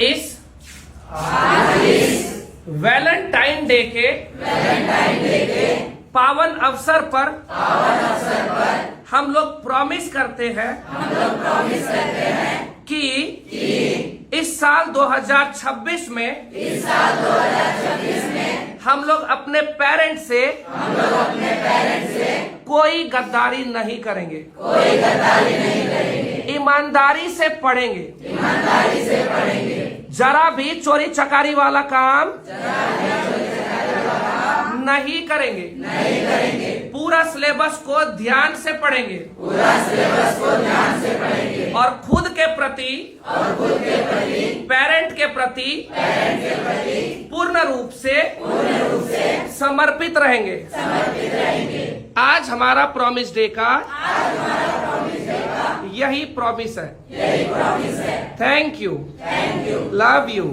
इस Valentine day के पावन अवसर पर हम लोग प्रॉमिस करते हैं कि इस साल 2026 में हम लोग अपने पेरेंट्स से कोई गद्दारी नहीं करेंगे, ईमानदारी से पढ़ेंगे, जरा भी चोरी चकारी वाला काम नहीं करेंगे, पूरा सिलेबस को ध्यान से पढ़ेंगे और खुद के प्रति पेरेंट के प्रति पूर्ण रूप से समर्पित रहेंगे। आज हमारा प्रॉमिस डे का यही प्रॉमिस है। Thank you, love you.